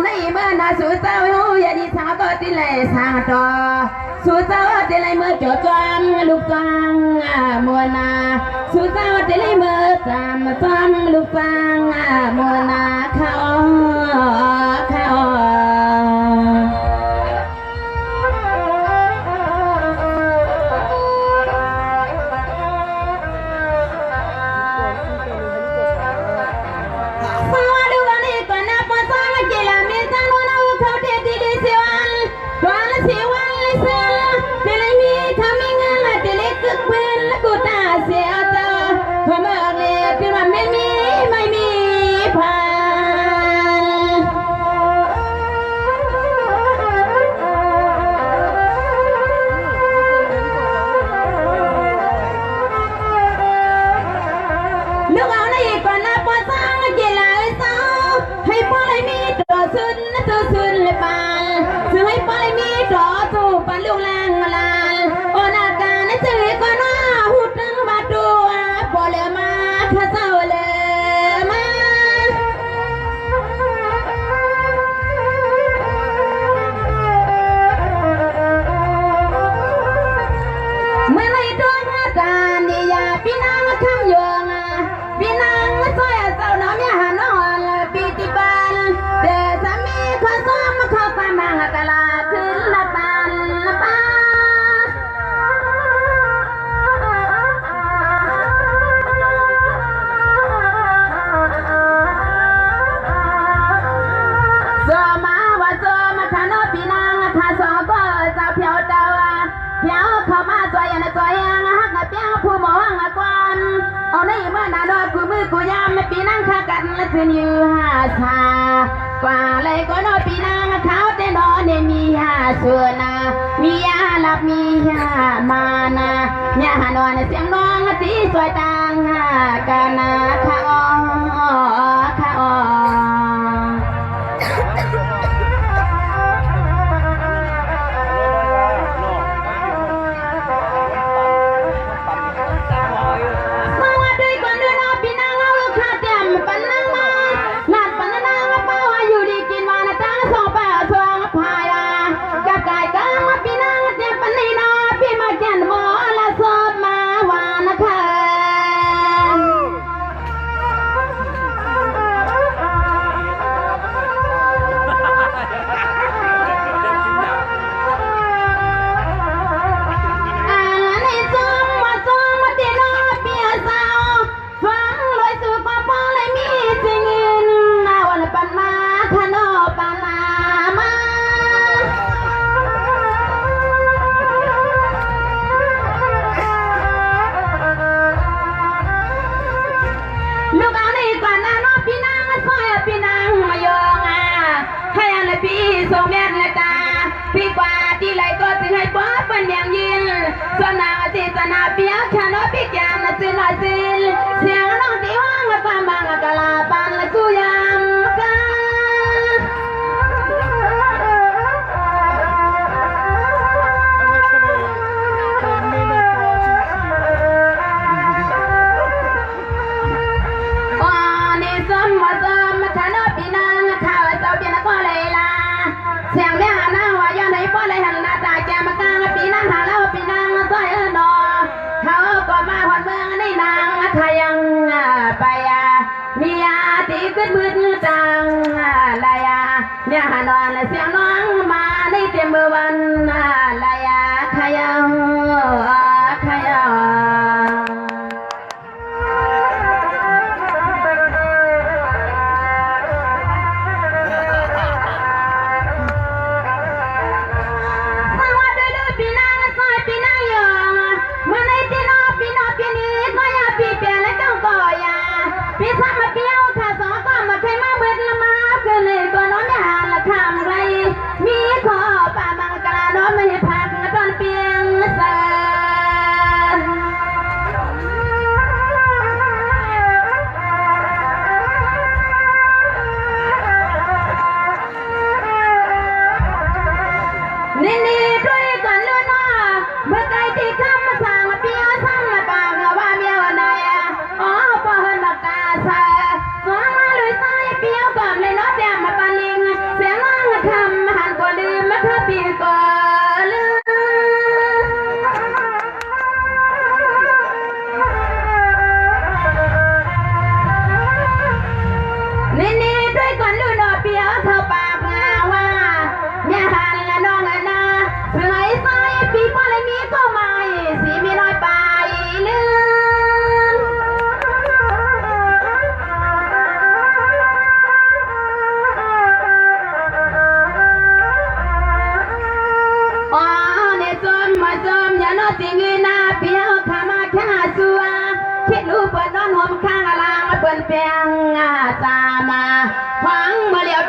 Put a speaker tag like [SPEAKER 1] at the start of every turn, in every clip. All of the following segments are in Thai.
[SPEAKER 1] ในเมื่อนาสุเจ้าอย่าดีสาวก็ติเลยสาต่อสุเจ้าติเลยเมื่อจดจำลูกฟังมัวนาสุเจ้าติเลยเมื่อจำลูกฟังมัวนาเขาเอาในเมื่อนาดอกกูมือกูยามไม่ปีนั่งข้ากันและคืนอยู่หาชากว่าเลยก็นอปีนั่งเขาแต่นอนเนี่ยมีหาส่วนนามียาหลับมียามานาเนี่ยหานอนเสียงน้องตีสวยต่างกันนาข้าอ้อข้าอ้อพี่กว่าที่ไรก็ถึงให้ป๊อปเป็นอย่างยินส่วนนางที่จะนาเปียกฉันว่าพี่แก้มน่ะสิหน่อยสิเสียงน้องที่ว่างและความบางกะลาปันและกูยามกันเสียงแม่หน้าว่าย้อนให้ป้อนเลยหันหน้าตาแกมากลางปีนั่งหาแล้วปีนั่งซอยนอเขาก็มาหอดเมืองในนางทายังไปมีอาตีขึ้นมืดจังลายเนี่ยหานอนเสียงน้องมาในเต็มเมื่อวันลายทายังทายังพี่ทำมาเปี้ยวค่ะสองก็มาใช้มาเบิดละมาเพื่อเลยตัวน้องอย่าละคำไรมีขอป่าบังกลาน้องไม่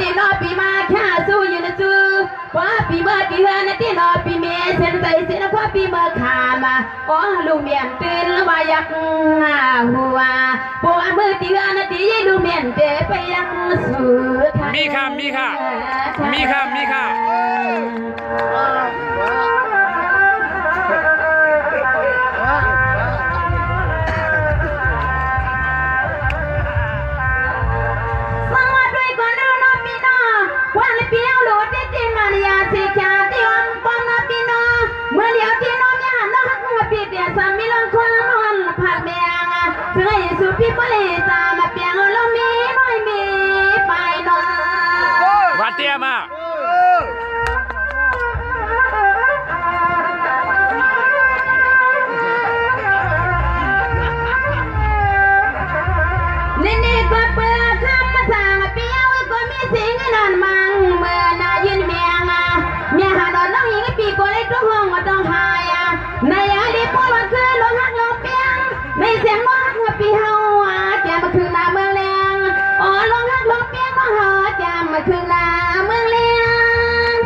[SPEAKER 1] ดีนอปีมาแค่สู้อยู่นะสู้ว่าปีเมื่อเดือนที่นอปีเมเส้นใจเส้นพอปีเมื่อขามาอ๋อลูกเมียนตื่นแล้วว่าอยากหัวเพราะว่าเมื่อเดือนที่ลูกเมียนเดไปยังสู่
[SPEAKER 2] มีค่ะ
[SPEAKER 1] วันเปียวโหลดที่มาเรียสิแค่ที่วันปองนาปีนอเมื่อเดียวที่น้องยานน้องหักมาปีเดียสามีลงความมันผัดเมียงถึงไอ้สุพี่ปลีจามาเปียงลงมีไม่มีไปนอ
[SPEAKER 2] วัดเตี้ยมา
[SPEAKER 1] นี่ก็เปลือกคำมาสั่งเปียวก็มีสิ่งนั้นมังเมื่อนายืนเมียงเมียหาดอนน้องหญิงปีก็เล็กทุกห้องก็ต้องหายในอดีตพอวันคือลงหักลงเปียงในเสียงน้องหักปีเฮาแจมมาคือนาเมืองแรงอ๋อลงหักลงเปียงน้องหาแจมมาคือนาเมืองแรง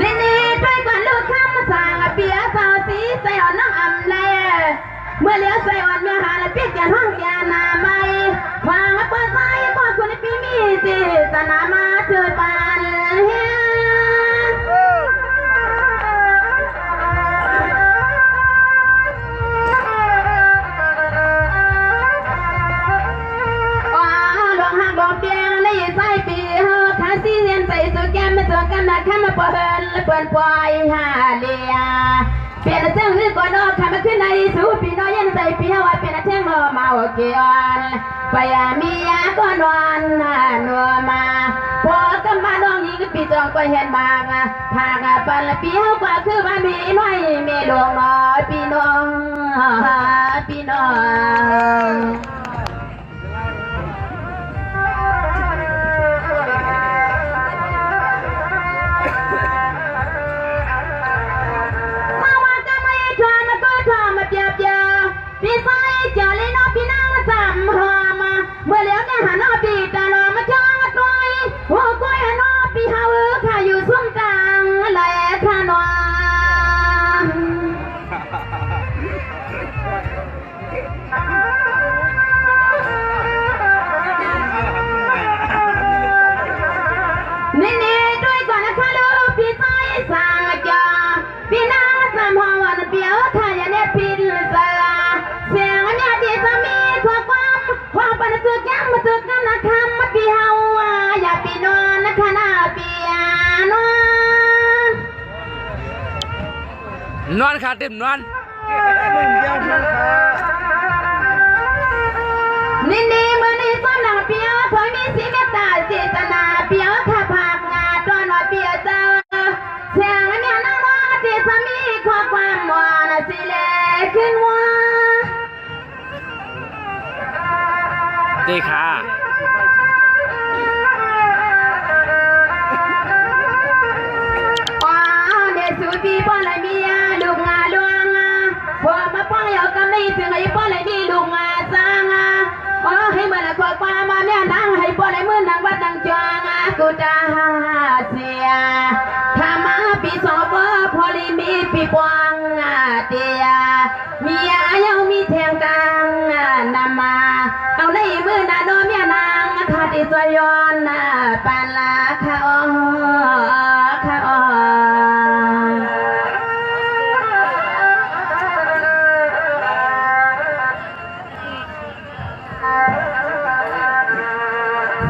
[SPEAKER 1] นี่ด้วยก่อนลูกข้ามมาสั่งเปียสาวสีใส่อ่อนน้องอ่ำเลยเมื่อเลี้ยวใส่อ่อนเมียหาและเปียกแกนห้องยานาไม่วางเปิดไฟพอคนในปีมีสิสนามาเถิดปานเฮียลองหักลองเปียงในใส่ปีเฮาขาสีเรียนใส่สุดแก้มมาตัวกันนะข้ามาเปิดและเปิดปล่อยหาเลียเปลี่ยนเจ้าหื้อก่อนนอกข้ามาขึ้นในสู่ปีน้อยยันใส่ปีเฮาเปลี่ยนเจ้าเมาเกี่ยวไปมียาก็นอนนัวมาพอกันมาน้องหญิงปีจองก็เห็นบางหากปันปีเฮาก็คือว่ามีน้อยมีหลวงน้อยปีน้องปีน้องพี่ไฟเจอเลยน้องพี่นางสามหอมาเมื่อเลี้ยวเนี่ยหาน้องพี่ตาลอมาจ้างตัวหัวก้อยน้องพี่เฮาข้าอยู่ซุ้มกลางและข้านวนี่ด้วยก่อนนะคะลูกพี่ไฟสั่งจอพี่นางสามหอวันเปียวข้าอย่าเนี่ยพินเสือเสียงเนี่ยที่สามีขอความปันสุดยังมาสุดกันนะคำมาปีเฮาอย่าปีนอนนะคะหน้าปี
[SPEAKER 2] นอนขาดติ่มนอน
[SPEAKER 1] นี่เมื่อนี้ซ้อมหนังเปียวคอยมีสีเมตตาเจตนาเปียวข้าผากงาตอนว่าเปียวเจอเสียงเนี่ยนั่งว่าที่สามีขอความหวานสิเล่ขึ้นว่า
[SPEAKER 2] ดีค่ะ
[SPEAKER 1] เด็กสูปีป้อนอะไรมีลูกงาลวงพอมาป้อนเอากำนี้ถึงไอ้ป้อนอะไรมีลูกงาสร้างให้เมื่อไรขอความมาแม่นั่งให้ป้อนอะไรมือนางวัดนางจวงกูจะเสียถ้ามาปีสอบพอลีมีปีปวงเตียมียังมีแทงกลางนำมาเอาในมือนาโนเมียนางขาดิสยอนปานลาคาอ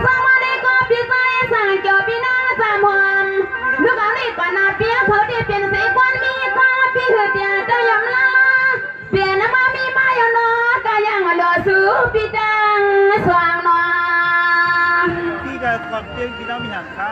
[SPEAKER 1] สวัสดีก็พี่ใจสั่งเกี่ยวพี่นางสามวันลูกเอานี่ก่อนนาเปียเขาได้เป็นสีควันมีความพี่หืดเดียเจ้ายำลาเปลี่ยนมามีมาอยู่นอก็ยังรอสู้พี่ดังสว่างนอ
[SPEAKER 3] พี่ก็ขอบเตียงพี่น้องมีหนังค่ะ